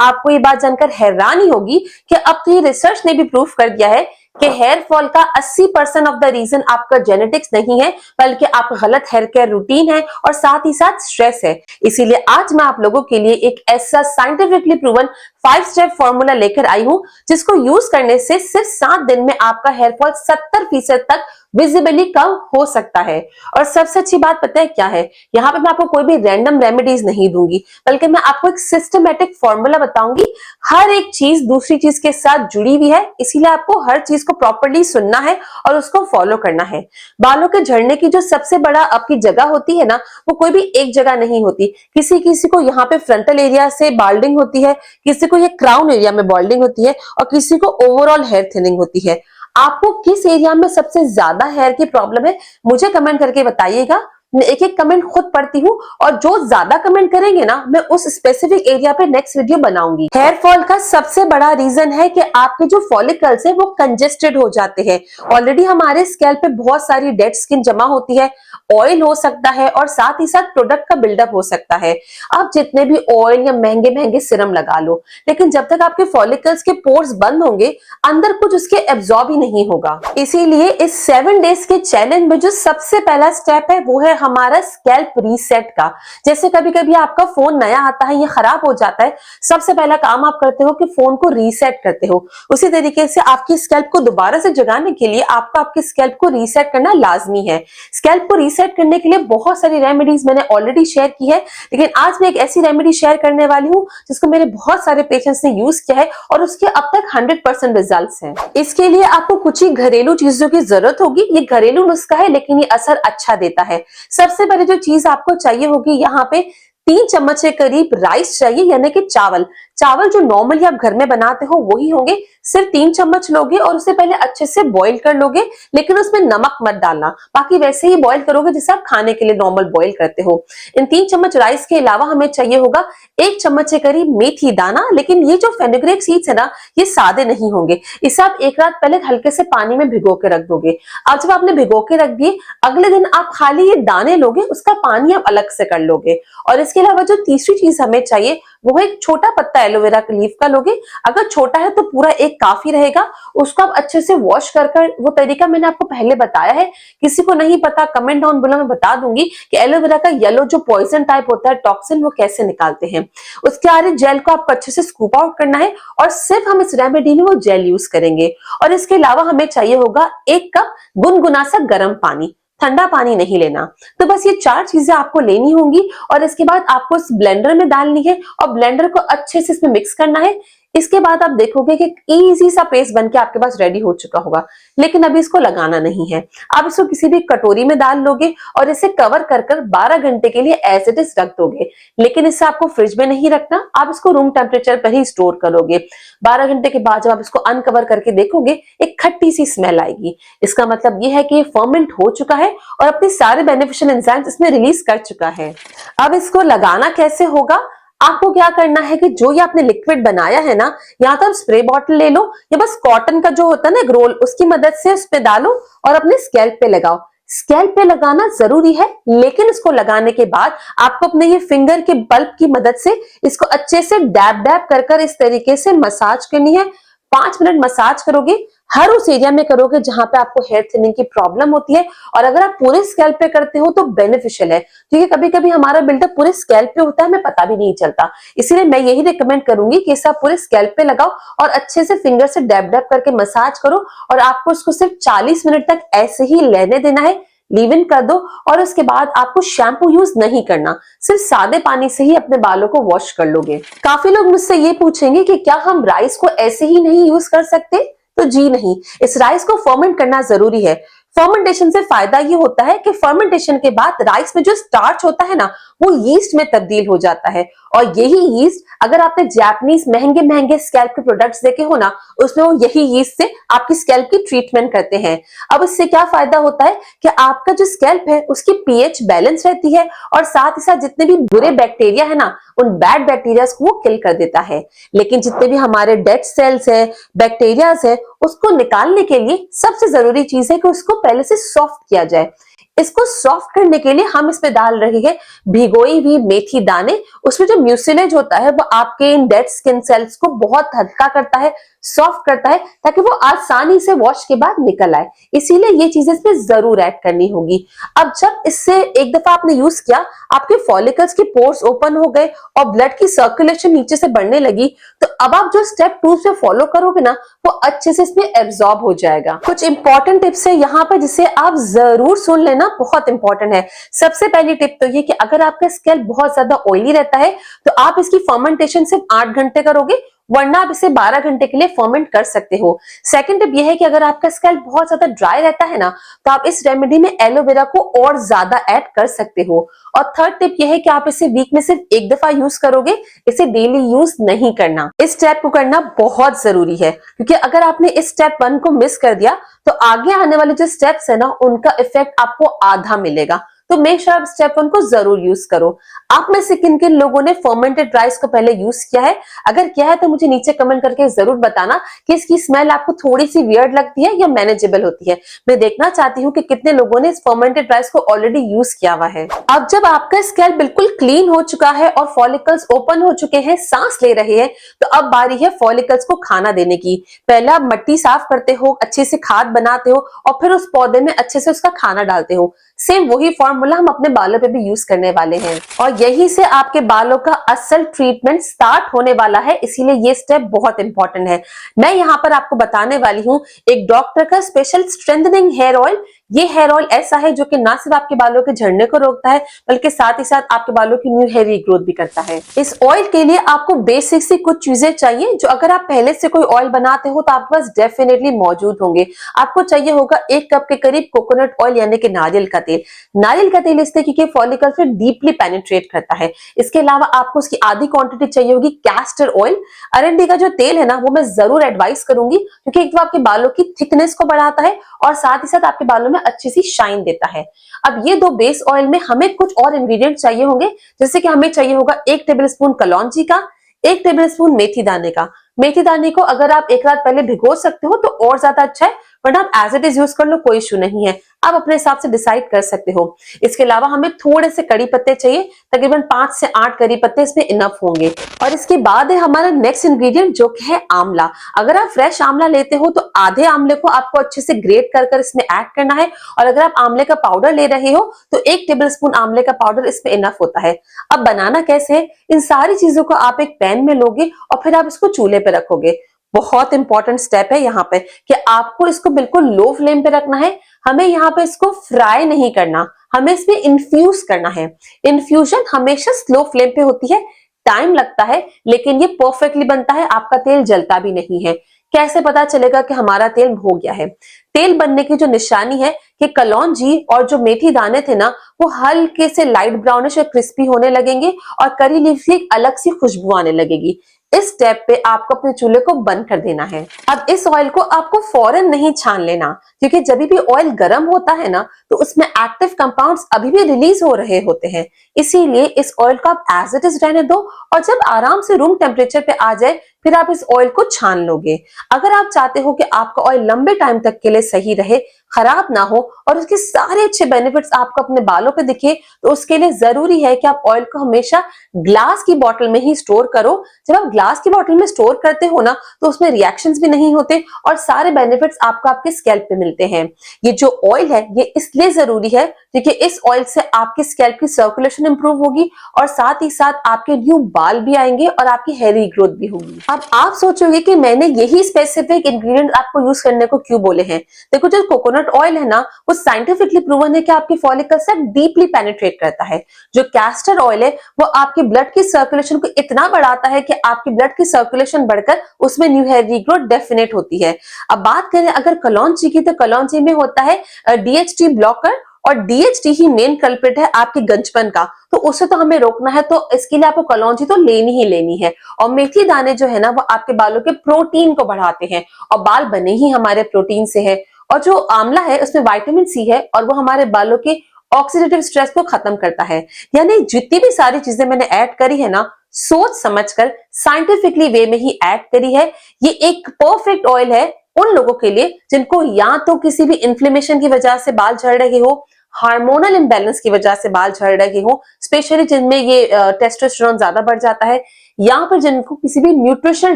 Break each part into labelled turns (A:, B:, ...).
A: आपको ये बात जानकर हैरानी होगी कि अब तो ये रिसर्च ने भी प्रूव कर दिया है कि हेयर फॉल का 80% ऑफ द रीजन आपका जेनेटिक्स नहीं है, बल्कि आपका गलत हेयर केयर रूटीन है और साथ ही साथ स्ट्रेस है। इसीलिए आज मैं आप लोगों के लिए एक ऐसा साइंटिफिकली प्रूवन 5 स्टेप फॉर्मूला लेकर आई हूं, जिसको यूज करने से सिर्फ 7 दिन में आपका हेयर फॉल 70% तक विजिबली कम हो सकता है। और सबसे अच्छी बात पता है क्या है, यहाँ पे मैं आपको कोई भी रैंडम रेमेडीज नहीं दूंगी, बल्कि मैं आपको एक सिस्टमेटिक फॉर्मूला बताऊंगी। हर एक चीज दूसरी चीज के साथ जुड़ी हुई है, इसीलिए आपको हर चीज को प्रॉपर्ली सुनना है और उसको फॉलो करना है। बालों के झड़ने की जो सबसे बड़ा आपकी जगह होती है ना, वो कोई भी एक जगह नहीं होती। किसी किसी को यहाँ पे फ्रंटल एरिया से बाल्डिंग होती है, किसी को ये क्राउन एरिया में बाल्डिंग होती है और किसी को ओवरऑल हेयर थिनिंग होती है। आपको किस एरिया में सबसे ज्यादा हेयर की प्रॉब्लम है, मुझे कमेंट करके बताइएगा। मैं एक एक कमेंट खुद पढ़ती हूँ और जो ज्यादा कमेंट करेंगे ना, मैं उस स्पेसिफिक एरिया पे नेक्स्ट वीडियो बनाऊंगी। हेयर फॉल का सबसे बड़ा रीजन है कि आपके जो फॉलिकल्स है वो कंजेस्टेड हो जाते हैं। ऑलरेडी हमारे स्कैल्प पे बहुत सारी डेड स्किन जमा होती है, ऑयल हो सकता है और साथ ही साथ प्रोडक्ट का बिल्डअप हो सकता है। आप जितने भी ऑयल या महंगे महंगे सिरम लगा लो, लेकिन जब तक आपके फॉलिकल्स के पोर्स बंद होंगे, अंदर कुछ उसके एब्जॉर्ब ही नहीं होगा। इसीलिए इस 7 डेज के चैलेंज में जो सबसे पहला स्टेप है वो है हमारा स्कैल्प रीसेट का। जैसे कभी कभी आपका फोन नया आता है, ये खराब हो जाता है, सबसे पहला काम आप करते हो कि फोन को रीसेट करते हो। उसी तरीके से आपकी स्कैल्प को दोबारा से जगाने के लिए आपको आपके स्कैल्प को रीसेट करना लाजमी है। स्कैल्प को रीसेट करने के लिए बहुत सारी रेमेडीज मैंने ऑलरेडी शेयर की है, लेकिन आज मैं एक ऐसी रेमेडी शेयर करने वाली हूँ जिसको मेरे बहुत सारे पेशेंट्स ने यूज किया है और उसके अब तक 100% रिजल्ट्स हैं। इसके लिए आपको कुछ ही घरेलू चीजों की जरूरत होगी। ये घरेलू नुस्खा है, लेकिन ये असर अच्छा देता है। सबसे पहले जो चीज आपको चाहिए होगी, यहाँ पे 3 चम्मच के करीब राइस चाहिए, यानी कि चावल। चावल जो नॉर्मली आप घर में बनाते हो वही होंगे। सिर्फ 3 चम्मच लोगे और उसे पहले अच्छे से बॉईल कर लोगे, लेकिन उसमें नमक मत डालना, बाकी वैसे ही बॉईल करोगे जैसे आप खाने के लिए नॉर्मल बॉईल करते हो। इन 3 चम्मच राइस के अलावा हमें चाहिए होगा 1 चम्मच के करीब मेथी दाना, लेकिन ये जो फेनुग्रीक सीड्स है ना, ये सादे नहीं होंगे। इसे आप एक रात पहले हल्के से पानी में भिगो के रख दोगे। अब जब आपने भिगो के रख दिए, अगले दिन आप खाली ये दाने लोगे, उसका पानी आप अलग से कर लोगे। और इसके अलावा जो तीसरी चीज हमें चाहिए वो है एक छोटा पत्ता एलोवेरा के लीफ का लोगे। अगर छोटा है तो पूरा एक काफी रहेगा। उसको आप अच्छे से वॉश कर वो तरीका मैंने आपको पहले बताया है, किसी को नहीं पता कमेंट डाउन बिलो में बता दूंगी कि एलोवेरा का येलो जो पॉइजन टाइप होता है टॉक्सिन, वो कैसे निकालते हैं। उसके आगे जेल को आपको अच्छे से स्कूप आउट करना है और सिर्फ हम इस रेमेडी में वो जेल यूज करेंगे। और इसके अलावा हमें चाहिए होगा 1 कप गुनगुना सा गर्म पानी, ठंडा पानी नहीं लेना। तो बस ये 4 चीजें आपको लेनी होंगी और इसके बाद आपको इस ब्लेंडर में डालनी है और ब्लेंडर को अच्छे से इसमें मिक्स करना है। इसके बाद आप देखोगे कि इजी सा पेस्ट बनके आपके पास रेडी हो चुका होगा, लेकिन अभी इसको लगाना नहीं है। आप इसको किसी भी कटोरी में डाल लोगे और इसे कवर कर 12 घंटे के लिए एज इट इज रख दोगे। लेकिन इसे आपको फ्रिज में नहीं रखना, आप इसको रूम टेम्परेचर पर ही स्टोर करोगे। 12 घंटे के बाद जब आप इसको अनकवर करके देखोगे, एक खट्टी सी स्मेल आएगी। इसका मतलब ये है कि ये फर्मेंट हो चुका है और अपने सारे बेनिफिशियल एंजाइम्स इसमें रिलीज कर चुका है। अब इसको लगाना कैसे होगा, आपको क्या करना है कि जो ये आपने लिक्विड बनाया है ना, या तो आप स्प्रे बॉटल ले लो या बस कॉटन का जो होता है ना एक रोल, उसकी मदद से उस पे डालो और अपने स्कैल्प पे लगाओ। स्कैल्प पे लगाना जरूरी है, लेकिन इसको लगाने के बाद आपको अपने ये फिंगर के बल्ब की मदद से इसको अच्छे से डैब डैब कर इस तरीके से मसाज करनी है। 5 मिनट मसाज करोगे, हर उस एरिया में करोगे जहां पे आपको हेयर थिनिंग की प्रॉब्लम होती है। और अगर आप पूरे स्कैल्प पे करते हो तो बेनिफिशियल है, क्योंकि कभी कभी हमारा बिल्डअप पूरे स्कैल्प पे होता है, हमें पता भी नहीं चलता। इसीलिए मैं यही रिकमेंड करूंगी कि इसे आप पूरे स्कैल्प पे लगाओ और अच्छे से फिंगर से डैब डैब करके मसाज करो। और आपको इसको सिर्फ 40 मिनट तक ऐसे ही रहने देना है, लीव इन कर दो। और उसके बाद आपको शैम्पू यूज नहीं करना, सिर्फ सादे पानी से ही अपने बालों को वॉश कर लोगे। काफी लोग मुझसे ये पूछेंगे कि क्या हम राइस को ऐसे ही नहीं यूज कर सकते, तो जी नहीं, इस राइस को फर्मेंट करना जरूरी है। फर्मेंटेशन से फायदा ये होता है कि फर्मेंटेशन के बाद राइस में जो स्टार्च होता है ना, वो यीस्ट में तब्दील हो जाता है। और यही यीस्ट, अगर आपने जापानीज महंगे महंगे स्कैल्प के प्रोडक्ट्स देखे हो ना, उसमें वो यही यीस्ट से आपकी स्कैल्प की ट्रीटमेंट करते हैं। अब इससे क्या फायदा होता है कि आपका जो स्कैल्प है उसकी पीएच बैलेंस रहती है और साथ ही साथ जितने भी बुरे बैक्टीरिया है ना, उन बैड बैक्टीरिया को वो किल कर देता है। लेकिन जितने भी हमारे डेड सेल्स है, बैक्टीरियाज है, उसको निकालने के लिए सबसे जरूरी चीज है कि उसको पहले से सॉफ्ट किया जाए। इसको सॉफ्ट करने के लिए हम इसमें डाल रहे हैं भिगोई हुई मेथी दाने। उसमें जो म्यूसिलेज होता है वो आपके इन डेड स्किन सेल्स को बहुत हल्का करता है, सॉफ्ट करता है, ताकि वो आसानी से वॉश के बाद निकल आए। इसीलिए ये चीजें इसमें जरूर ऐड करनी होगी। अब जब इससे एक दफा आपने यूज किया, आपके फॉलिकल्स के पोर्स ओपन हो गए और ब्लड की सर्कुलेशन नीचे से बढ़ने लगी, तो अब आप जो स्टेप 2 से फॉलो करोगे ना, वो अच्छे से इसमें एब्जॉर्ब हो जाएगा। कुछ इंपॉर्टेंट टिप्स है यहाँ पर जिसे आप जरूर सुन लेना, बहुत इंपॉर्टेंट है। सबसे पहली टिप तो ये कि अगर आपका स्कैल्प बहुत ज्यादा ऑयली रहता है तो आप इसकी फर्मेंटेशन सिर्फ 8 घंटे करोगे, वरना आप इसे 12 घंटे के लिए फर्मेंट कर सकते हो। सेकंड टिप यह है कि अगर आपका स्कैल्प बहुत ज्यादा ड्राई रहता है ना, तो आप इस रेमेडी में एलोवेरा को और ज्यादा ऐड कर सकते हो। और थर्ड टिप यह है कि आप इसे वीक में सिर्फ एक दफा यूज करोगे, इसे डेली यूज नहीं करना। इस स्टेप को करना बहुत जरूरी है, क्योंकि अगर आपने इस स्टेप 1 को मिस कर दिया तो आगे आने वाले जो स्टेप्स है ना, उनका इफेक्ट आपको आधा मिलेगा। तो मेक श्योर आप स्टेप 1 को जरूर यूज करो। आप में से किन किन लोगों ने फर्मेंटेड राइस को पहले यूज किया है? अगर किया है तो मुझे नीचे कमेंट करके जरूर बताना कि इसकी स्मेल आपको थोड़ी सी वियर्ड लगती है या मैनेजेबल होती है। मैं देखना चाहती हूँ कि कितने लोगों ने इस फर्मेंटेड राइस को ऑलरेडी यूज किया हुआ है। अब जब आपका स्कैल्प बिल्कुल क्लीन हो चुका है और फॉलिकल्स ओपन हो चुके हैं, सांस ले रहे हैं, तो अब बारी है फॉलिकल्स को खाना देने की। पहले आप मिट्टी साफ करते हो, अच्छे से खाद बनाते हो और फिर उस पौधे में अच्छे से उसका खाना डालते हो। सेम वही फॉर्मूला हम अपने बालों पे भी यूज करने वाले हैं और यही से आपके बालों का असल ट्रीटमेंट स्टार्ट होने वाला है। इसीलिए ये स्टेप बहुत इंपॉर्टेंट है। मैं यहाँ पर आपको बताने वाली हूँ एक डॉक्टर का स्पेशल स्ट्रेंथनिंग हेयर ऑयल। ये हेयर ऑयल ऐसा है जो कि ना सिर्फ आपके बालों के झड़ने को रोकता है, बल्कि साथ ही साथ आपके बालों की न्यू हेयर ग्रोथ भी करता है। इस ऑयल के लिए आपको बेसिक सी कुछ चीजें चाहिए जो अगर आप पहले से कोई ऑयल बनाते हो तो आपके पास डेफिनेटली मौजूद होंगे। आपको चाहिए होगा 1 कप के करीब कोकोनट ऑयल यानी कि नारियल का तेल। नारियल का तेल इसलिए क्योंकि फॉलिकल में डीपली पेनिट्रेट करता है। इसके अलावा आपको उसकी आधी क्वांटिटी चाहिए होगी कैस्टर ऑयल। अरंडी का जो तेल है ना, वो मैं जरूर एडवाइस करूंगी, क्योंकि एक तो आपके बालों की थिकनेस को बढ़ाता है और साथ ही साथ आपके बालों में अच्छी सी शाइन देता है। अब ये दो बेस ऑयल में हमें कुछ और इंग्रेडिएंट चाहिए होंगे, जैसे कि हमें चाहिए होगा 1 टेबलस्पून कलौंजी का, 1 टेबलस्पून मेथी दाने का। मेथी दाने को अगर आप एक रात पहले भिगो सकते हो तो और ज्यादा अच्छा है, वरना आप एज इट इज यूज कर लो, कोई इशू नहीं है। आप अपने हिसाब से डिसाइड कर सकते हो। इसके अलावा हमें थोड़े से कड़ी पत्ते चाहिए, तकरीबन 5 से 8 कड़ी पत्ते इसमें इनफ होंगे। और इसके बाद है हमारा नेक्स्ट इंग्रेडिएंट जो कि है आंवला। अगर आप फ्रेश आंवला लेते हो तो आधे आंवले को आपको अच्छे से ग्रेट कर इसमें ऐड करना है, और अगर आप आंवले का पाउडर ले रहे हो तो 1 टेबलस्पून आंवले का पाउडर इसमें इनफ होता है। अब बनाना कैसे है? इन सारी चीजों को आप एक पैन में लोगे और फिर आप इसको चूल्हे पे रखोगे। बहुत इंपॉर्टेंट स्टेप है यहाँ पे कि आपको इसको बिल्कुल लो फ्लेम पे रखना है। हमें यहाँ पे इसको फ्राई नहीं करना, हमें इसमें इन्फ्यूज करना है। इन्फ्यूजन हमेशा स्लो फ्लेम पे होती है, टाइम लगता है, लेकिन ये परफेक्टली बनता है, आपका तेल जलता भी नहीं है। कैसे पता चलेगा कि हमारा तेल हो गया है? तेल बनने की जो निशानी है कि कलौंजी और जो मेथी दाने थे ना, वो हल्के से लाइट ब्राउनिश और क्रिस्पी होने लगेंगे और करी लीफ की एक अलग सी खुशबू आने लगेगी। इस स्टेप पे आपको अपने चूल्हे को बंद कर देना है। अब इस ऑयल को आपको फौरन नहीं छान लेना, क्योंकि जब भी ऑयल गर्म होता है ना, तो उसमें एक्टिव कंपाउंड्स अभी भी रिलीज हो रहे होते हैं। इसीलिए इस ऑयल को आप एज इट इज रहने दो, और जब आराम से रूम टेम्परेचर पे आ जाए फिर आप इस ऑयल को छान लोगे। अगर आप चाहते हो कि आपका ऑयल लंबे टाइम तक के लिए सही रहे, खराब ना हो और उसके सारे अच्छे बेनिफिट्स आपको अपने बालों पे दिखे, तो उसके लिए जरूरी है कि आप ऑयल को हमेशा ग्लास की बोतल में ही स्टोर करो। जब आप ग्लास की बोतल में स्टोर करते हो ना, तो उसमें रिएक्शंस भी नहीं होते और सारे बेनिफिट्स आपको आपके स्कैल्प पे मिलते हैं। ये जो ऑयल है ये इसलिए जरूरी है क्योंकि इस ऑयल से आपके स्कैल्प की सर्कुलेशन इंप्रूव होगी और साथ ही साथ आपके न्यू बाल भी आएंगे और आपकी हेयरी ग्रोथ भी होगी। अब आप सोचोगे कि मैंने यही स्पेसिफिक इंग्रेडिएंट आपको यूज करने को क्यों बोले हैं। देखो, जो कोकोनट ऑयल है ना, वो साइंटिफिकली प्रूवन है कि आपके फॉलिकल से डीपली पेनिट्रेट करता है। जो कैस्टर ऑयल है वो आपके ब्लड की सर्कुलेशन को इतना बढ़ाता है कि आपकी ब्लड की सर्कुलेशन बढ़कर उसमें न्यू हेयर रीग्रोथ डेफिनेट होती है। अब बात करें अगर कलौंजी की, तो कलौंजी में होता है DHT ब्लॉकर, और DHT ही मेन कल्प्रिट है आपके गंजपन का, तो उसे तो हमें रोकना है, तो इसके लिए आपको कलौंजी तो लेनी ही लेनी है। और मेथी दाने जो है ना, वो आपके बालों के प्रोटीन को बढ़ाते हैं, और बाल बने ही हमारे प्रोटीन से है। और जो आंवला है उसमें विटामिन C है और वो हमारे बालों के ऑक्सीडेटिव स्ट्रेस को खत्म करता है। यानी जितनी भी सारी चीजें मैंने ऐड करी है ना, सोच समझकर साइंटिफिकली वे में ही ऐड करी है। ये एक परफेक्ट ऑयल है उन लोगों के लिए जिनको या तो किसी भी इन्फ्लेमेशन की वजह से बाल झड़ रहे हो, हार्मोनल इम्बैलेंस की वजह से बाल झड़ रहे हो, स्पेशली जिनमें ये टेस्टोस्टेरोन ज्यादा बढ़ जाता है, या फिर जिनको किसी भी न्यूट्रिशनल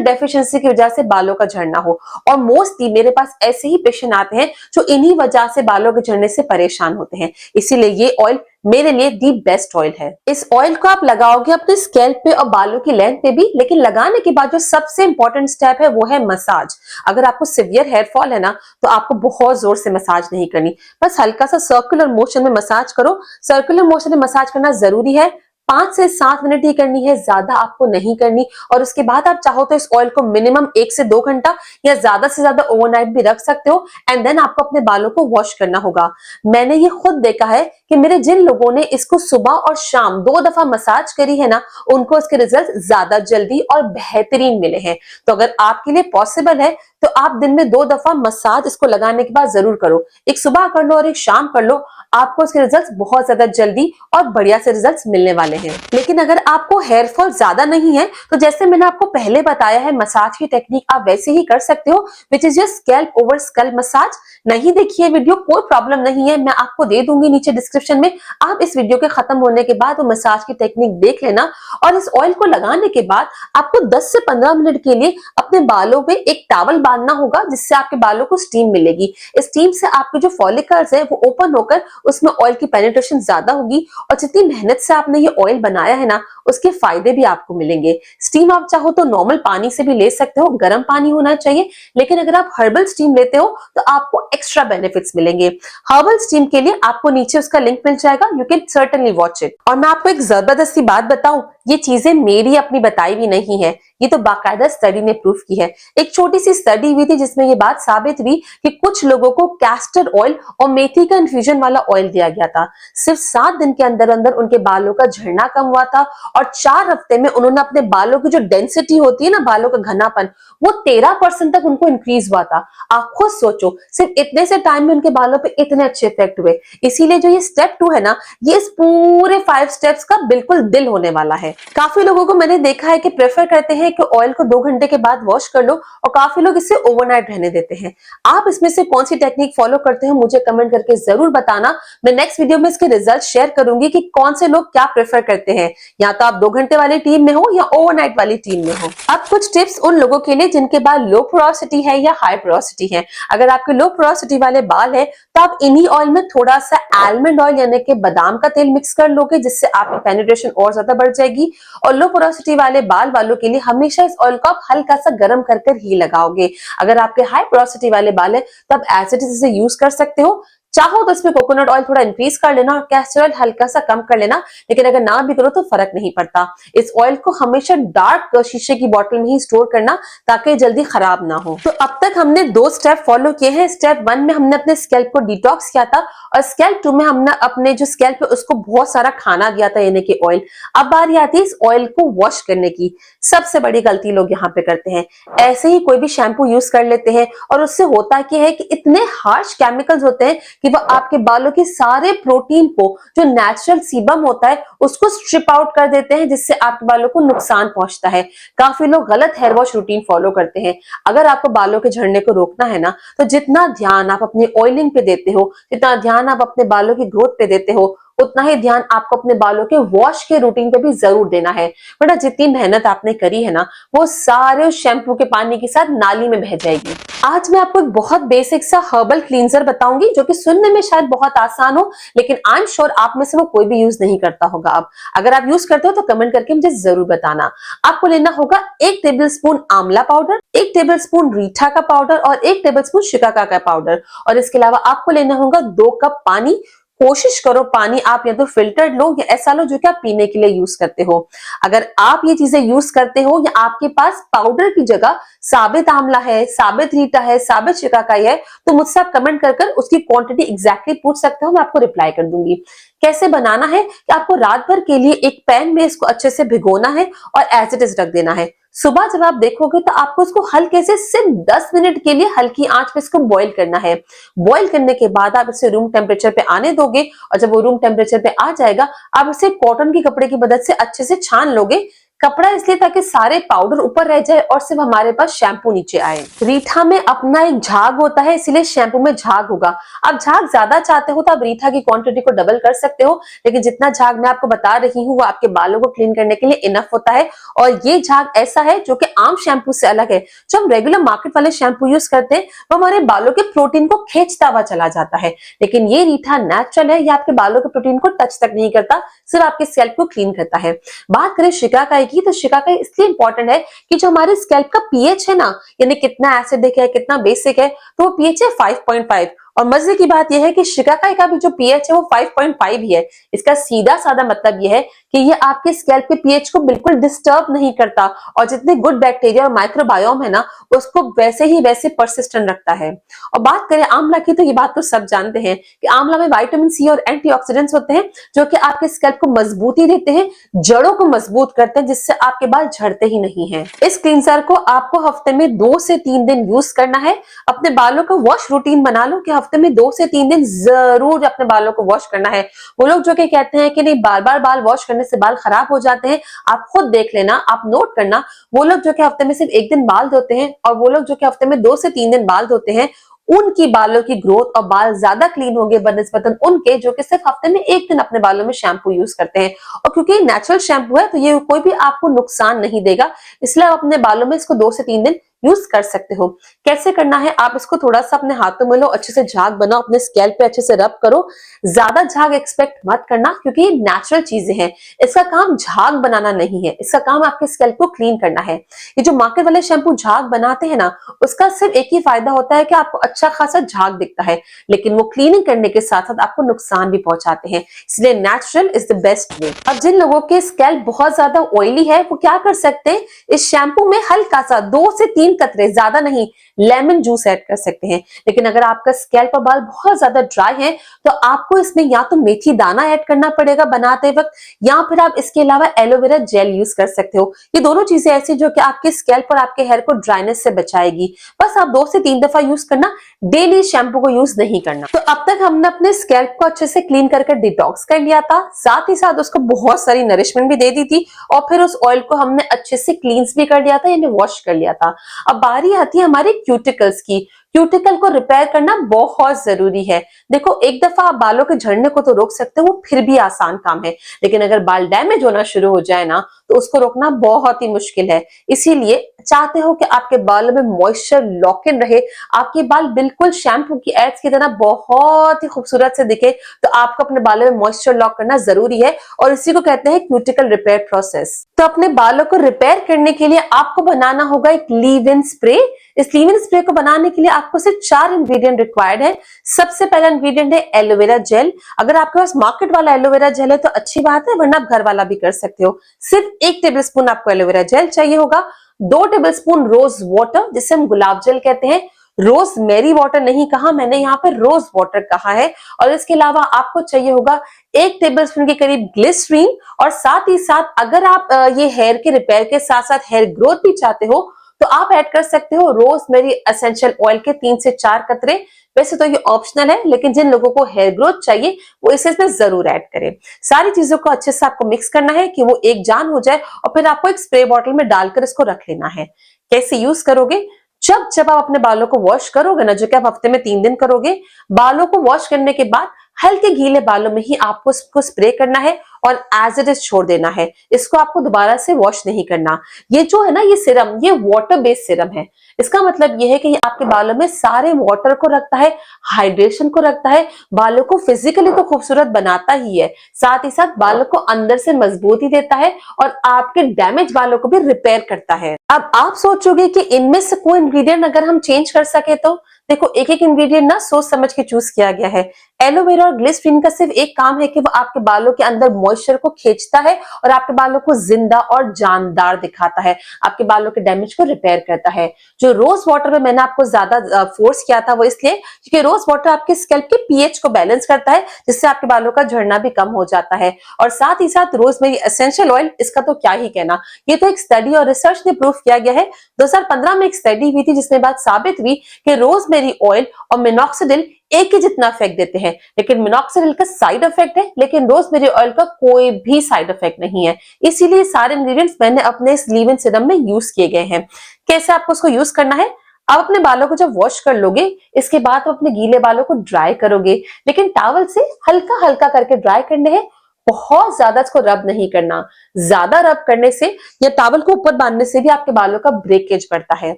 A: डेफिशिएंसी की वजह से बालों का झड़ना हो। और मोस्टली मेरे पास ऐसे ही पेशेंट आते हैं जो इन्हीं वजह से बालों के झड़ने से परेशान होते हैं। इसीलिए ये ऑयल मेरे लिए दी बेस्ट ऑयल है। इस ऑयल को आप लगाओगे अपने स्कैल्प पे और बालों की लेंथ पे भी, लेकिन लगाने के बाद जो सबसे इंपॉर्टेंट स्टेप है वो है मसाज। अगर आपको सिवियर हेयर फॉल है ना, तो आपको बहुत जोर से मसाज नहीं करनी, बस हल्का सा सर्कुलर मोशन में मसाज करो। सर्कुलर मोशन में मसाज करना जरूरी है, 5 से 7 मिनट ही करनी है, ज्यादा आपको नहीं करनी। और उसके बाद आप चाहो तो इस ऑयल को मिनिमम 1 से 2 घंटा या ज्यादा से ज्यादा ओवरनाइट भी रख सकते हो, एंड देन आपको अपने बालों को वॉश करना होगा। मैंने ये खुद देखा है कि मेरे जिन लोगों ने इसको सुबह और शाम 2 दफा मसाज करी है ना, उनको इसके रिजल्ट ज्यादा जल्दी और बेहतरीन मिले हैं। तो अगर आपके लिए पॉसिबल है तो आप दिन में 2 दफा मसाज इसको लगाने के बाद जरूर करो। एक सुबह कर लो और एक शाम कर लो, आपको इसके रिजल्ट्स बहुत ज्यादा जल्दी और बढ़िया से रिजल्ट्स मिलने वाले हैं। लेकिन अगर आपको हेयर फॉल ज्यादा नहीं है, तो जैसे मैंने आपको पहले बताया है, मसाज की टेक्निक आप वैसे ही कर सकते हो, which is your scalp over scalp massage. नहीं देखिए वीडियो, कोई प्रॉब्लम नहीं है, मैं आपको दे दूंगी नीचे डिस्क्रिप्शन में। आप इस वीडियो के खत्म होने के बाद वो मसाज की टेक्निक देख लेना। और इस ऑयल को लगाने के बाद आपको 10 से 15 मिनट के लिए अपने बालों पे एक टॉवल बांधना होगा, जिससे आपके बालों को स्टीम मिलेगी। इस स्टीम से आपके जो फॉलिकल्स है वो ओपन होकर उसमें ऑयल की पेनिट्रेशन ज्यादा होगी, और जितनी मेहनत से आपने ये ऑयल बनाया है ना, उसके फायदे भी आपको मिलेंगे। स्टीम आप चाहो तो नॉर्मल पानी से भी ले सकते हो, गर्म पानी होना चाहिए, लेकिन अगर आप हर्बल स्टीम लेते हो तो आपको एक्स्ट्रा बेनिफिट्स मिलेंगे। हर्बल स्टीम के लिए आपको नीचे उसका लिंक मिल जाएगा, you can certainly watch it. और मैं आपको एक जबरदस्त सी बात बताऊं, ये चीजें मेरी अपनी बताई भी नहीं है, ये तो बाकायदा स्टडी ने प्रूफ की है। एक छोटी सी स्टडी हुई थी जिसमें ये बात साबित हुई कि कुछ लोगों को कैस्टर ऑयल और मेथी का इन्फ्यूजन वाला ऑयल दिया गया था। सिर्फ 7 दिन के अंदर अंदर उनके बालों का झड़ना कम हुआ था, और 4 हफ्ते में उन्होंने अपने बालों की जो डेंसिटी होती है ना, बालों का घनापन, वो 13% तक उनको इंक्रीज हुआ था। आप खुद सोचो, सिर्फ इतने से टाइम में उनके बालों पे इतने अच्छे इफेक्ट हुए। इसीलिए जो ये स्टेप 2 है ना, ये इस पूरे 5 स्टेप्स का बिल्कुल दिल होने वाला है। काफी लोगों को मैंने देखा है कि प्रेफर करते हैं कि ऑयल को 2 घंटे के बाद वॉश कर लो, और काफी लोग इसे ओवरनाइट रहने देते हैं। आप इसमें से कौन सी टेक्निक फॉलो करते हैं मुझे कमेंट करके जरूर बताना। मैं नेक्स्ट वीडियो में इसके रिजल्ट शेयर करूंगी कि कौन से लोग क्या प्रेफर करते हैं, या तो आप 2 घंटे वाली टीम में हो या ओवरनाइट वाली टीम में हो। अब कुछ टिप्स उन लोगों के लिए जिनके बाल लो पोरोसिटी है या हाई पोरोसिटी है। अगर आपके लो पोरोसिटी वाले बाल है तो आप इन्हीं ऑयल में थोड़ा सा आलमंड ऑयल यानी कि बादाम का तेल मिक्स कर लोगे, जिससे आपकी पेनिट्रेशन और ज्यादा बढ़ जाएगी। और लो पोरोसिटी वाले बाल वालों के लिए हमेशा इस ऑयल को आप हल्का सा गर्म कर कर ही लगाओगे। अगर आपके हाई पोरोसिटी वाले बाल है तो आप एज इट इज इसे यूज कर सकते हो। चाहो तो इसमें कोकोनट ऑयल थोड़ा इंक्रीज कर लेना और कैस्टर ऑयल हल्का सा कम कर लेना, लेकिन अगर ना भी करो तो फर्क नहीं पड़ता। इस ऑयल को हमेशा डार्क शीशे की बोतल में ही स्टोर करना, ताकि जल्दी खराब ना हो। तो अब तक हमने 2 स्टेप फॉलो किए हैं। स्टेप 1 में हमने अपने स्कैल्प को डिटॉक्स किया था, और स्कैल्प 2 में हमने अपने जो स्कैल्प है उसको बहुत सारा खाना दिया था, यानी कि ऑयल। अब बारी आती है इस ऑयल को वॉश करने की। सबसे बड़ी गलती लोग यहाँ पे करते हैं, ऐसे ही कोई भी शैम्पू यूज कर लेते हैं, और उससे होता क्या है कि इतने हार्श केमिकल्स होते हैं कि वो आपके बालों के सारे प्रोटीन को, जो नेचुरल सीबम होता है, उसको स्ट्रिप आउट कर देते हैं, जिससे आपके बालों को नुकसान पहुंचता है। काफी लोग गलत हेयर वॉश रूटीन फॉलो करते हैं। अगर आपको बालों के झड़ने को रोकना है ना, तो जितना ध्यान आप अपनी ऑयलिंग पे देते हो, जितना ध्यान आप अपने बालों की ग्रोथ पे देते हो, उतना ही ध्यान आपको अपने बालों के वॉश के रूटीन पे भी जरूर देना है। बेटा जितनी मेहनत आपने करी है ना, वो सारे शैम्पू के पानी के साथ नाली में बह जाएगी। आज मैं आपको एक बहुत बेसिक सा हर्बल क्लींजर बताऊंगी, जो कि सुनने में शायद बहुत आसान हो, लेकिन आई एम श्योर आप में से वो कोई भी यूज नहीं करता होगा। अब अगर आप यूज करते हो तो कमेंट करके मुझे जरूर बताना। आपको लेना होगा 1 टेबल स्पून आंवला पाउडर, 1 टेबल स्पून रीठा का पाउडर और 1 टेबल स्पून शिकाकाई का पाउडर, और इसके अलावा आपको लेना होगा 2 कप पानी। कोशिश करो पानी आप या तो फिल्टर्ड लो या ऐसा लो जो कि आप पीने के लिए यूज करते हो। अगर आप ये चीजें यूज करते हो या आपके पास पाउडर की जगह साबित आंवला है, साबित रीठा है, साबित शिकाकाई है, तो मुझसे आप कमेंट कर उसकी क्वांटिटी एग्जैक्टली पूछ सकते हो, मैं आपको रिप्लाई कर दूंगी। कैसे बनाना है कि आपको रात भर के लिए एक पैन में इसको अच्छे से भिगोना है और एज इट इज रख देना है। सुबह जब आप देखोगे तो आपको इसको हल्के से सिर्फ 10 मिनट के लिए हल्की आंच पे इसको बॉईल करना है। बॉईल करने के बाद आप इसे रूम टेम्परेचर पे आने दोगे, और जब वो रूम टेम्परेचर पे आ जाएगा, आप इसे कॉटन के कपड़े की मदद से अच्छे से छान लोगे। कपड़ा इसलिए ताकि सारे पाउडर ऊपर रह जाए और सिर्फ हमारे पास शैम्पू नीचे आए। रीठा में अपना एक झाग होता है, इसीलिए शैम्पू में झाग होगा। आप झाग ज्यादा चाहते हो तो आप रीठा की क्वांटिटी को डबल कर सकते हो, लेकिन जितना झाग मैं आपको बता रही हूँ वो आपके बालों को क्लीन करने के लिए इनफ होता है। और ये झाग ऐसा है जो कि आम शैम्पू से अलग है। जो हम रेगुलर मार्केट वाले शैम्पू यूज करते हैं वो हमारे बालों के प्रोटीन को खींचता हुआ चला जाता है, लेकिन ये रीठा नेचुरल है, ये आपके बालों के प्रोटीन को टच तक नहीं करता, सिर्फ आपके स्कैल्प को क्लीन करता है। बात करें शिकाकाई की, तो शिकाकाई इसलिए इंपॉर्टेंट है कि जो हमारे स्कैल्प का पीएच है ना, यानी कितना एसिडिक है कितना बेसिक है, तो वो पीएच है 5.5। और मजे की बात यह है कि शिकाकाई का भी जो पीएच है वो 5.5 ही है। इसका सीधा साधा मतलब यह है कि ये आपके स्कैल्प के पीएच को बिल्कुल डिस्टर्ब नहीं करता, और जितने गुड बैक्टीरिया और माइक्रोबायोम है ना उसको वैसे ही वैसे परसिस्टेंट रखता है। और बात करें आंवला की, तो ये बात तो सब जानते हैं कि आंवला में विटामिन सी और एंटीऑक्सीडेंट्स होते हैं जो कि आपके स्कैल्प को मजबूती देते हैं, जड़ों को मजबूत करते हैं, जिससे आपके बाल झड़ते ही नहीं है। इस क्लींसर को आपको हफ्ते में 2 से 3 दिन यूज करना है। अपने बालों का वॉश रूटीन बना लो कि हफ्ते में 2 से 3 दिन जरूर अपने बालों को वॉश करना है। वो लोग जो कि कहते हैं कि नहीं बार बार बाल वॉश करने से बाल खराब हो जाते हैं, आप खुद देख लेना, आप नोट करना। वो लोग जो कि हफ्ते में सिर्फ 1 दिन बाल धोते हैं और वो लोग जो कि हफ्ते में 2 से 3 दिन बाल धोते हैं, उनकी बालों की ग्रोथ और बाल ज्यादा क्लीन होंगे बनस्पतन उनके जो कि सिर्फ हफ्ते में 1 दिन अपने बालों में शैम्पू यूज करते हैं। और क्योंकि नेचुरल शैम्पू है तो ये कोई भी आपको नुकसान नहीं देगा, इसलिए आप अपने बालों में इसको 2 से 3 दिन यूज कर सकते हो। कैसे करना है, आप इसको थोड़ा सा अपने हाथों में लो, अच्छे से झाग बनाओ, अपने स्कैल्प पे अच्छे से रब करो। ज्यादा झाग एक्सपेक्ट मत करना क्योंकि ये नेचुरल चीजें हैं, इसका काम झाग बनाना नहीं है, इसका काम आपके स्कैल्प को क्लीन करना है। ये जो मार्केट वाले शैम्पू झाग बनाते हैं ना, उसका सिर्फ एक ही फायदा होता है कि आपको अच्छा खासा झाग दिखता है, लेकिन वो क्लीनिंग करने के साथ साथ आपको नुकसान भी पहुंचाते हैं, इसलिए natural is the best way. अब जिन लोगों के स्कैल्प बहुत ज्यादा ऑयली है वो क्या कर सकते हैं, इस शैम्पू में हल्का सा 2 से 3 कतरे, ज्यादा नहीं, लेमन जूस ऐड कर सकते हैं। लेकिन अगर आपका स्कैल्प और बाल बहुत ज्यादा ड्राई है तो आपको इसमें या तो मेथी दाना ऐड करना पड़ेगा बनाते वक्त, या फिर आप इसके अलावा एलोवेरा जेल यूज कर सकते हो। ये दोनों चीजें ऐसी जो कि आपके स्कैल्प और आपके हेयर को ड्राइनेस से बचाएगी। बस आप 2 से 3 दफा यूज करना, डेली शैम्पू को यूज नहीं करना। तो अब तक हमने अपने स्कैल्प को अच्छे से क्लीन करके डिटॉक्स कर लिया था, साथ ही साथ उसको बहुत सारी नरिशमेंट भी दे दी थी, और फिर उस ऑयल को हमने अच्छे से क्लींस भी कर लिया था, यानी वॉश कर लिया था। अब बारी आती है हमारे क्यूटिकल्स की। क्यूटिकल को रिपेयर करना बहुत जरूरी है। देखो, एक दफा आप बालों के झड़ने को तो रोक सकते हो, वो फिर भी आसान काम है, लेकिन अगर बाल डैमेज होना शुरू हो जाए ना तो उसको रोकना बहुत ही मुश्किल है। इसीलिए चाहते हो कि आपके बालों में मॉइस्चर लॉक इन रहे, आपके बाल बिल्कुल शैम्पू की एड्स की तरह बहुत ही खूबसूरत से दिखे, तो आपको अपने बालों में मॉइस्चर लॉक करना जरूरी है, और इसी को कहते हैं क्यूटिकल रिपेयर प्रोसेस। तो अपने बालों को रिपेयर करने के लिए आपको बनाना होगा एक लीव इन स्प्रे। इस लीव इन स्प्रे को बनाने के लिए आपको सिर्फ 4 इंग्रेडिएंट रिक्वायर्ड है। सबसे पहला इंग्रेडिएंट है एलोवेरा जेल। अगर आपके पास मार्केट वाला एलोवेरा जेल है तो अच्छी बात है, वरना आप घर वाला भी कर सकते हो। सिर्फ 1 टेबलस्पून आपको एलोवेरा जेल चाहिए होगा, 2 टेबलस्पून रोज वाटर जिसे हम गुलाब जल कहते हैं, रोज मेरी वाटर नहीं कहा मैंने, यहाँ पे रोज वाटर कहा है। और इसके अलावा आपको चाहिए होगा 1 टेबलस्पून के करीब ग्लिसरीन, और साथ ही साथ अगर आप ये हेयर के रिपेयर के साथ साथ हेयर ग्रोथ भी चाहते हो तो आप ऐड कर सकते हो रोजमेरी एसेंशियल ऑयल के 3 से 4 कतरे। वैसे तो ये ऑप्शनल है, लेकिन जिन लोगों को हेयर ग्रोथ चाहिए वो इसे इसमें जरूर ऐड करें। सारी चीजों को अच्छे से आपको मिक्स करना है कि वो एक जान हो जाए, और फिर आपको एक स्प्रे बॉटल में डालकर इसको रख लेना है। कैसे यूज करोगे, जब जब आप अपने बालों को वॉश करोगे ना, जो कि आप हफ्ते में 3 दिन करोगे, बालों को वॉश करने के बाद हल्के गीले बालों में ही आपको इसको स्प्रे करना है और एज इट इज छोड़ देना है। इसको आपको दोबारा से वॉश नहीं करना। ये जो है ना, ये सिरम, ये वाटर बेस्ड सिरम है। इसका मतलब ये है कि ये आपके बालों में सारे वाटर को रखता है, हाइड्रेशन को रखता है, बालों को फिजिकली तो खूबसूरत बनाता ही है, साथ ही साथ बालों को अंदर से मजबूती देता है और आपके डैमेज बालों को भी रिपेयर करता है। अब आप सोचोगे कि इनमें से कोई इंग्रेडिएंट अगर हम चेंज कर सके तो देखो, एक एक इंग्रेडिएंट ना सोच समझ के चूज किया गया है। एलोवेरा और ग्लिसरीन का सिर्फ एक काम है कि वो आपके बालों के अंदर मॉइस्चर को खींचता है और आपके बालों को जिंदा और जानदार दिखाता है, आपके बालों के डैमेज को रिपेयर करता है। जो रोज वाटर में मैंने आपको ज्यादा फोर्स किया था वो इसलिए क्योंकि रोज वाटर आपके स्कैल्प के पीएच को बैलेंस करता है, जिससे आपके बालों का झड़ना भी कम हो जाता है। और साथ ही साथ रोजमेरी एसेंशियल ऑयल, इसका तो क्या ही कहना, ये तो एक स्टडी और रिसर्च ने प्रूव किया गया है। 2015 में एक स्टडी हुई थी जिसमें बात साबित हुई कि रोजमेरी ऑयल और मिनॉक्सिडिल एक ही जितना इफेक्ट देते हैं, लेकिन मिनॉक्सिडिल का साइड इफेक्ट है, लेकिन रोजमेरी ऑयल का कोई भी साइड इफेक्ट नहीं है। इसीलिए सारे इंग्रेडिएंट्स मैंने अपने इस लीव इन सीरम में यूज किए गए हैं। कैसे आपको उसको यूज करना है? आप अपने बालों को जब वॉश कर लोगे, इसके बाद आप अपने गीले बालों को ड्राई करोगे, लेकिन टॉवल से हल्का हल्का करके ड्राई करने हैं। बहुत ज्यादा इसको रब नहीं करना। ज्यादा रब करने से या टॉवल को ऊपर बांधने से भी आपके बालों का ब्रेकेज बढ़ता है।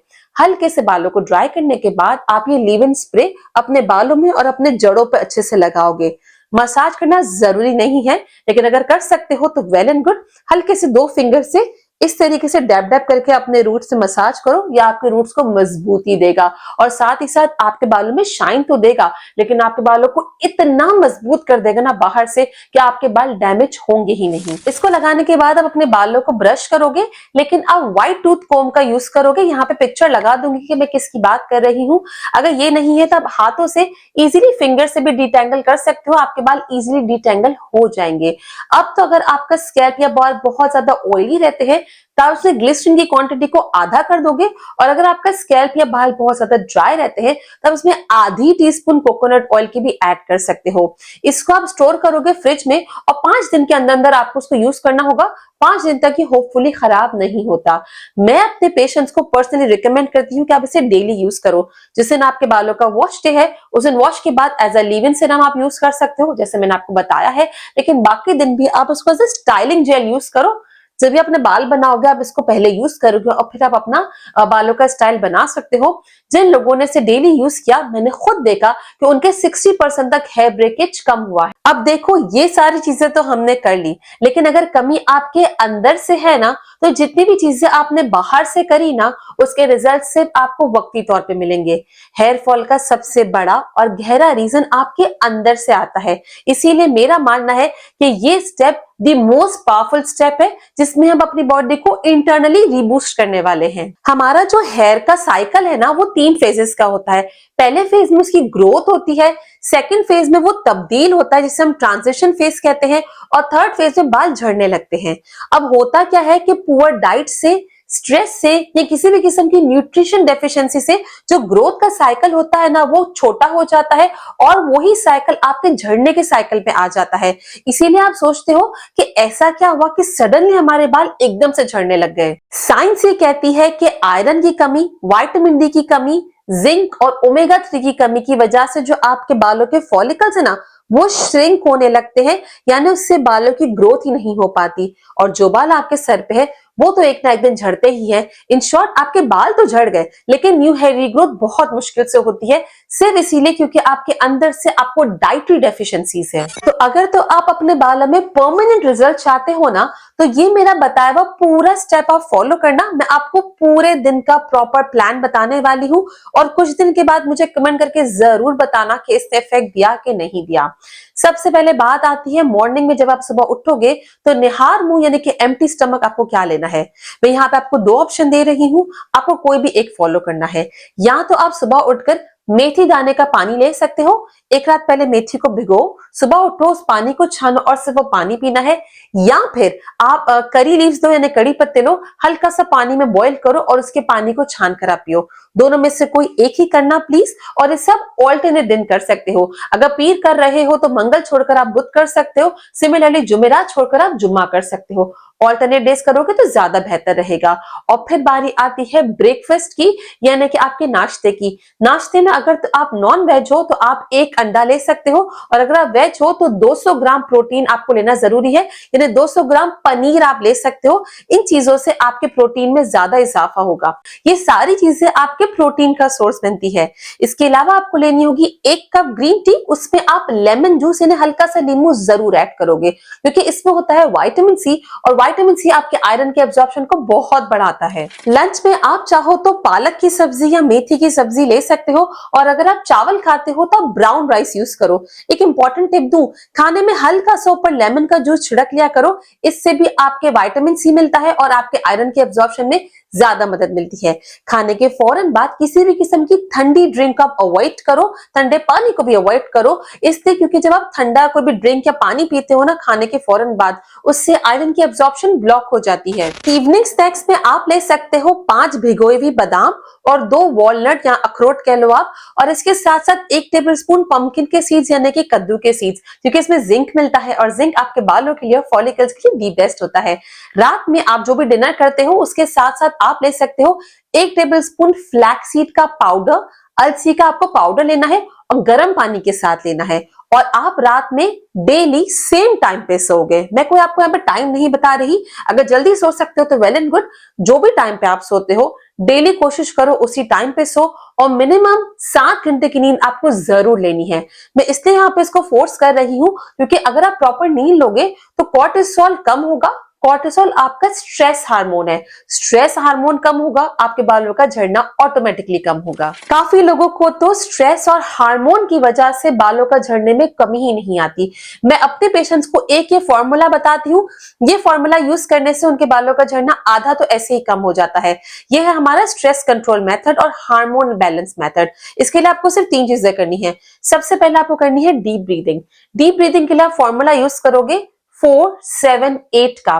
A: हल्के से बालों को ड्राई करने के बाद आप ये लीव इन स्प्रे अपने बालों में और अपने जड़ों पर अच्छे से लगाओगे। मसाज करना जरूरी नहीं है, लेकिन अगर कर सकते हो तो वेल एंड गुड। हल्के से 2 फिंगर से इस तरीके से डैब डैब करके अपने रूट्स से मसाज करो, या आपके रूट्स को मजबूती देगा और साथ ही साथ आपके बालों में शाइन तो देगा, लेकिन आपके बालों को इतना मजबूत कर देगा ना बाहर से कि आपके बाल डैमेज होंगे ही नहीं। इसको लगाने के बाद आप अपने बालों को ब्रश करोगे, लेकिन आप व्हाइट टूथ कोम का यूज करोगे। यहाँ पे पिक्चर लगा दूंगी कि मैं किसकी बात कर रही हूँ। अगर ये नहीं है तो आप हाथों से इजीली फिंगर से भी डिटेंगल कर सकते हो, आपके बाल इजीली डिटेंगल हो जाएंगे। अब तो अगर आपका स्कैल्प या बाल बहुत ज्यादा ऑयली रहते हैं तो आप उसमें ग्लिसरीन की क्वांटिटी को आधा कर दोगे, और अगर आपका स्कैल्प या बाल बहुत ज्यादा ड्राई रहते हैं तब उसमें आधी टीस्पून कोकोनट ऑयल की भी ऐड कर सकते हो। इसको आप स्टोर करोगे फ्रिज में और 5 दिन के अंदर अंदर आपको उसको यूज करना होगा। 5 दिन तक ये होपफुली खराब नहीं होता। मैं अपने पेशेंट्स को पर्सनली रिकमेंड करती हूँ कि आप इसे डेली यूज करो। जिस दिन आपके बालों का वॉश डे है उस दिन वॉश के बाद as a leave in serum आप यूज कर सकते हो, जैसे मैंने आपको बताया है, लेकिन बाकी दिन भी आप उसको as a styling gel use करो। जब भी अपने बाल बनाओगे आप इसको पहले यूज करोगे और फिर आप अपना बालों का स्टाइल बना सकते हो। जिन लोगों ने इसे डेली यूज किया, मैंने खुद देखा कि उनके 60% तक हेयर ब्रेकेज कम हुआ है। अब देखो, ये सारी चीजें तो हमने कर ली, लेकिन अगर कमी आपके अंदर से है ना, तो जितनी भी चीजें आपने बाहर से करी ना, उसके रिजल्ट सिर्फ आपको वक्ती तौर पे मिलेंगे। हेयर फॉल का सबसे बड़ा और गहरा रीजन आपके अंदर से आता है। इसीलिए मेरा मानना है कि ये step the most powerful step है, जिसमें हम अपनी बॉडी को इंटरनली रीबूस्ट करने वाले हैं। हमारा जो हेयर का साइकिल है ना, वो 3 फेजेस का होता है। पहले फेज में उसकी ग्रोथ होती है, सेकंड फेज में वो तब्दील होता है जिसे हम ट्रांजिशन फेज कहते हैं, और थर्ड फेज में बाल झड़ने लगते हैं। अब होता क्या है कि पुअर डाइट से, स्ट्रेस से या किसी भी किस्म की न्यूट्रिशन डेफिशिएंसी से जो ग्रोथ का साइकिल होता है ना, वो छोटा हो जाता है और वही साइकिल आपके झड़ने के साइकिल पे आ जाता है। इसीलिए आप सोचते हो कि ऐसा क्या हुआ कि सडनली हमारे बाल एकदम से झड़ने लग गए। साइंस ये कहती है कि आयरन की कमी, विटामिन डी की कमी, जिंक और ओमेगा 3 की कमी की वजह से जो आपके बालों के फॉलिकल्स है ना, वो श्रिंक होने लगते हैं, यानी उससे बालों की ग्रोथ ही नहीं हो पाती, और जो बाल आपके सर पे है वो तो एक ना एक दिन झड़ते ही हैं। इन शॉर्ट, आपके बाल तो झड़ गए, लेकिन न्यू हेयर रीग्रोथ बहुत मुश्किल से होती है, सिर्फ इसीलिए क्योंकि आपके अंदर से आपको डाइटरी डेफिशिएंसीज है। तो अगर तो आप अपने बालों में परमानेंट रिजल्ट चाहते हो ना, तो ये मेरा बताया हुआ पूरा स्टेप आप फॉलो करना। मैं आपको पूरे दिन का प्रॉपर प्लान बताने वाली हूँ, और कुछ दिन के बाद मुझे कमेंट करके जरूर बताना कि इसने इफेक्ट दिया कि नहीं दिया। सबसे पहले बात आती है मॉर्निंग में, जब आप सुबह उठोगे तो निहार मुंह यानी कि एम्प्टी स्टमक आपको क्या लेना है। मैं यहाँ पे आपको 2 ऑप्शन दे रही हूँ, आपको कोई भी एक फॉलो करना है। या तो आप सुबह उठकर मेथी दाने का पानी ले सकते हो। एक रात पहले मेथी को भिगो, सुबह उठो, उस पानी को छानो और सिर्फ वो पानी पीना है। या फिर आप करी लीव्स लो यानी कड़ी पत्ते लो, हल्का सा पानी में बॉईल करो और उसके पानी को छान कर आप पियो। दोनों में से कोई एक ही करना प्लीज, और ये सब ऑल्टरनेट दिन कर सकते हो। अगर पीर कर रहे हो तो मंगल छोड़कर आप बुध कर सकते हो। सिमिलरली जुमेरात छोड़कर आप जुम्मा कर सकते हो। ऑल्टरनेट डेज करोगे तो ज्यादा बेहतर रहेगा। और फिर बारी आती है ब्रेकफास्ट की, यानी कि आपके नाश्ते की। नाश्ते में अगर तो आप नॉन वेज हो तो आप 1 अंडा ले सकते हो, और अगर आप वेज हो तो 200 ग्राम प्रोटीन आपको लेना जरूरी है, यानी 200 ग्राम पनीर आप ले सकते हो। इन चीजों से आपके प्रोटीन में ज्यादा इजाफा होगा। ये सारी चीजें आपके प्रोटीन का सोर्स बनती है। इसके अलावा आपको लेनी होगी 1 कप ग्रीन टी, उसमें आप लेमन जूस यानी हल्का सा नींबू जरूर ऐड करोगे, क्योंकि इसमें होता है विटामिन सी, और विटामिन सी आपके आयरन के एब्जॉर्प्शन को बहुत बढ़ाता है। लंच में आप चाहो तो पालक की सब्जी या मेथी की सब्जी ले सकते हो, और अगर आप चावल खाते हो तो आप ब्राउन राइस यूज करो। एक इंपॉर्टेंट टिप दूं, खाने में हल्का सा ऊपर लेमन का जूस छिड़क लिया करो, इससे भी आपके विटामिन सी मिलता है और आपके आयरन के एब्जॉर्प्शन में ज्यादा मदद मिलती है। खाने के फौरन बाद किसी भी किस्म की ठंडी ड्रिंक आप अवॉइड करो, ठंडे पानी को भी अवॉइड करो, इसलिए क्योंकि जब आप ठंडा कोई भी ड्रिंक या पानी पीते हो ना खाने के फौरन बाद, उससे आयरन की एब्जॉर्प्शन ब्लॉक हो जाती है। इवनिंग स्नैक्स में आप ले सकते हो 5 भिगोए हुए बादाम और 2 वॉलनट या अखरोट कह लो आप, और इसके साथ साथ 1 टेबलस्पून पंपकिन के सीड्स यानी कि कद्दू के सीड्स, क्योंकि इसमें जिंक मिलता है और जिंक आपके बालों के लिए और फॉलिकल्स के लिए दी बेस्ट होता है। रात में आप जो भी डिनर करते हो उसके साथ साथ आप ले सकते हो 1 टेबलस्पून फ्लैक्सीड का पाउडर, अलसी का आपको पाउडर लेना है और गर्म पानी के साथ लेना है, और आप रात में डेली सेम टाइम पे सोओगे। मैं कोई आपको यहाँ पे टाइम नहीं बता रही, अगर जल्दी सो सकते हो तो वेल एंड गुड, जो भी टाइम पे आप सोते हो डेली कोशिश करो उसी टाइम पे सो, और मिनिमम 7 घंटे की नींद आपको जरूर लेनी है। मैं इसलिए यहाँ पे इसको फोर्स कर रही हूँ क्योंकि अगर आप प्रॉपर नींद लोगे तो कॉर्टिसोल कम होगा। कॉर्टिसोल आपका स्ट्रेस हार्मोन है, स्ट्रेस हार्मोन कम होगा, आपके बालों का झड़ना ऑटोमेटिकली कम होगा। काफी लोगों को तो स्ट्रेस और हार्मोन की वजह से बालों का झड़ने में कमी ही नहीं आती। मैं अपने पेशेंट्स को एक ये फॉर्मूला बताती हूँ, ये फॉर्मूला यूज करने से उनके बालों का झड़ना आधा तो ऐसे ही कम हो जाता है। ये है हमारा स्ट्रेस कंट्रोल मेथड और हार्मोन बैलेंस मेथड। इसके लिए आपको सिर्फ 3 चीजें करनी है। सबसे पहले आपको करनी है डीप ब्रीदिंग। डीप ब्रीदिंग के लिए आप फॉर्मूला यूज करोगे 4-7-8 का।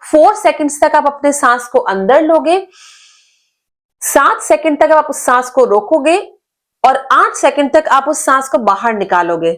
A: 4 सेकंड्स तक आप अपने सांस को अंदर लोगे, 7 सेकंड तक आप उस सांस को रोकोगे और 8 सेकंड तक आप उस सांस को बाहर निकालोगे,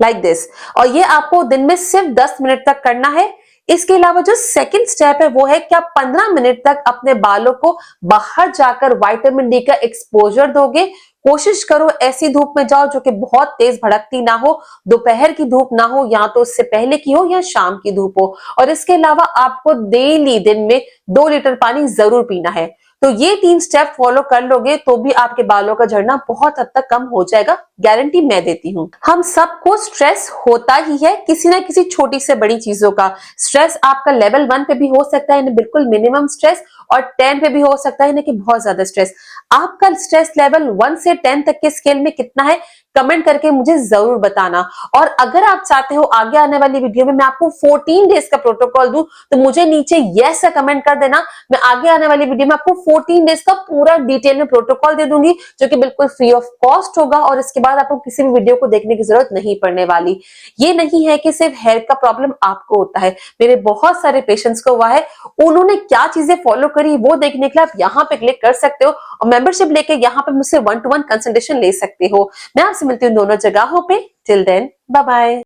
A: लाइक दिस। और ये आपको दिन में सिर्फ 10 मिनट तक करना है। इसके अलावा जो सेकंड स्टेप है वो है कि आप 15 मिनट तक अपने बालों को बाहर जाकर विटामिन डी का एक्सपोजर दोगे। कोशिश करो ऐसी धूप में जाओ जो कि बहुत तेज भड़कती ना हो, दोपहर की धूप ना हो, या तो उससे पहले की हो या शाम की धूप हो। और इसके अलावा आपको डेली दिन में 2 लीटर पानी जरूर पीना है। तो ये 3 स्टेप फॉलो कर लोगे तो भी आपके बालों का झड़ना बहुत हद तक कम हो जाएगा, गारंटी मैं देती हूँ। हम सबको स्ट्रेस होता ही है, किसी ना किसी छोटी से बड़ी चीजों का। स्ट्रेस आपका लेवल 1 पे भी हो सकता है, बिल्कुल मिनिमम स्ट्रेस, और 10 पे भी हो सकता है कि बहुत ज्यादा स्ट्रेस। आपका स्ट्रेस लेवल 1 से 10 तक के स्केल में कितना है कमेंट करके मुझे जरूर बताना। और अगर आप चाहते हो आगे आने वाली वीडियो में मैं आपको 14 डेज का प्रोटोकॉल दूं तो मुझे नीचे यस का कमेंट कर देना। मैं आगे आने वाली वीडियो में आपको 14 डेज का पूरा डिटेल में प्रोटोकॉल दे दूंगी जो कि बिल्कुल फ्री ऑफ कॉस्ट होगा, और इसके बाद आपको किसी भी वीडियो को देखने की जरूरत नहीं पड़ने वाली। ये नहीं है कि सिर्फ हेयर का प्रॉब्लम आपको होता है, मेरे बहुत सारे पेशेंट्स को हुआ है। उन्होंने क्या चीजें फॉलो करी वो देखने के लिए आप यहाँ पे क्लिक कर सकते हो और मेंबरशिप लेके यहाँ पे मुझसे 1-to-1 कंसल्टेशन ले सकते हो। मैं आपसे मिलती हूँ दोनों जगहों पे। Till then bye bye.